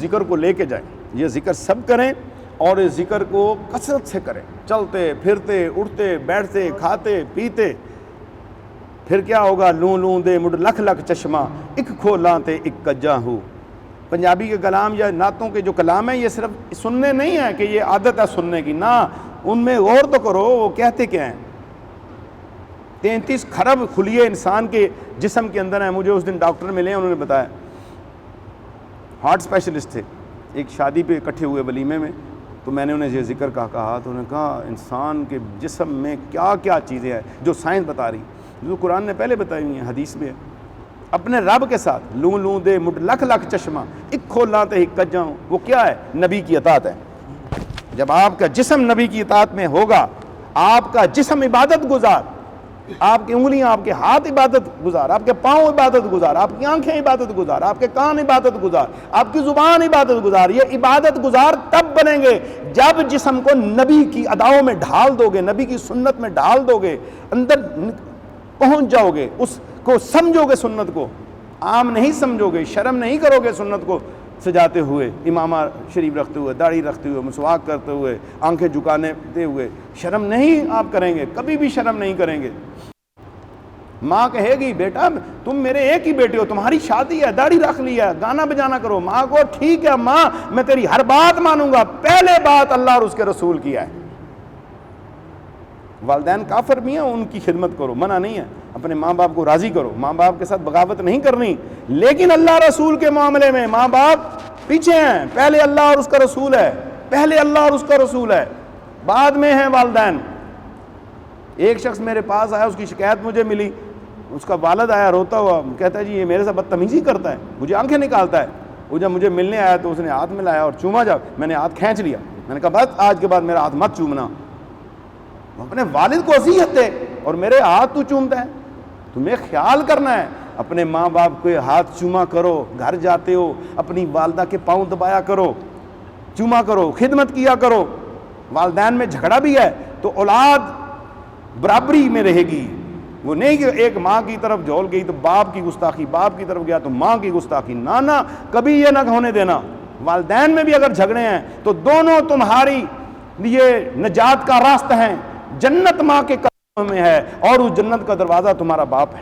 ذکر کو لے کے جائیں، یہ ذکر سب کریں اور اس ذکر کو کثرت سے کریں، چلتے پھرتے اٹھتے بیٹھتے کھاتے پیتے۔ پھر کیا ہوگا؟ لوں لوں دے مڈ لکھ لکھ چشمہ ایک کھولاں تے ایک کجاں ہو۔ پنجابی کے کلام یا نعتوں کے جو کلام ہیں یہ صرف سننے نہیں ہے کہ یہ عادت ہے سننے کی، نہ، ان میں غور تو کرو وہ کہتے کیا ہیں۔ 33 کھرب خلیے انسان کے جسم کے اندر ہیں۔ مجھے اس دن ڈاکٹر ملے ہیں، انہوں نے بتایا، ہارٹ اسپیشلسٹ تھے، ایک شادی پہ اکٹھے ہوئے ولیمے میں، تو میں نے انہیں یہ ذکر کہا تو انہوں نے کہا انسان کے جسم میں کیا کیا چیزیں ہیں جو سائنس بتا رہی، جو قرآن نے پہلے بتائی ہوئی ہیں، حدیث میں ہے۔ اپنے رب کے ساتھ لوں لوں دے مڈ لکھ لکھ چشمہ ایک کھولاں تے ایک کجاں ہو، وہ کیا ہے؟ نبی کی اطاعت ہے۔ جب آپ کا جسم نبی کی اطاعت میں ہوگا، آپ کا جسم عبادت گزار، آپ کی انگلیاں، آپ کے ہاتھ عبادت گزار، آپ کے پاؤں عبادت گزار، آپ کی آنکھیں عبادت گزار، آپ کے کان عبادت گزار، آپ کی زبان عبادت گزار۔ یہ عبادت گزار تب بنیں گے جب جسم کو نبی کی اداؤں میں ڈھال دو گے، نبی کی سنت میں ڈھال دو گے، اندر پہنچ جاؤ گے، اس کو سمجھو گے، سنت کو عام نہیں سمجھو گے، شرم نہیں کرو گے سنت کو سجاتے ہوئے، امامہ شریف رکھتے ہوئے، داڑھی رکھتے ہوئے، مسواک کرتے ہوئے، آنکھیں جھکانے دے ہوئے، شرم نہیں آپ کریں گے، کبھی بھی شرم نہیں کریں گے۔ ماں کہے گی بیٹا تم میرے ایک ہی بیٹے ہو، تمہاری شادی ہے، داڑھی رکھ لیا، گانا بجانا کرو، ماں کو ٹھیک ہے ماں میں تیری ہر بات مانوں گا، پہلے بات اللہ اور اس کے رسول کی ہے۔ والدین کافر بھی ہیں، ان کی خدمت کرو، منع نہیں ہے، اپنے ماں باپ کو راضی کرو، ماں باپ کے ساتھ بغاوت نہیں کرنی، لیکن اللہ رسول کے معاملے میں ماں باپ پیچھے ہیں، پہلے اللہ اور اس کا رسول ہے، پہلے اللہ اور اس کا رسول ہے، بعد میں ہیں والدین۔ ایک شخص میرے پاس آیا، اس کی شکایت مجھے ملی، اس کا والد آیا روتا ہوا، کہتا ہے جی یہ میرے سے بدتمیزی کرتا ہے، مجھے آنکھیں نکالتا ہے۔ وہ جب مجھے ملنے آیا تو اس نے ہاتھ ملایا اور چوما، جب میں نے ہاتھ کھینچ لیا، میں نے کہا بس آج کے بعد میرا ہاتھ مت چومنا۔ اپنے والد کو اذیت دے اور میرے ہاتھ تو چومتا ہے، تمہیں خیال کرنا ہے، اپنے ماں باپ کے ہاتھ چوما کرو، گھر جاتے ہو اپنی والدہ کے پاؤں دبایا کرو، چوما کرو، خدمت کیا کرو۔ والدین میں جھگڑا بھی ہے تو اولاد برابری میں رہے گی، وہ نہیں کہ ایک ماں کی طرف جھول گئی تو باپ کی گستاخی، باپ کی طرف گیا تو ماں کی گستاخی، نہ کبھی یہ نہ ہونے دینا۔ والدین میں بھی اگر جھگڑے ہیں تو دونوں تمہاری لیے نجات کا راستہ ہیں، جنت ماں کے قدموں میں ہے اور اس جنت کا دروازہ تمہارا باپ ہے۔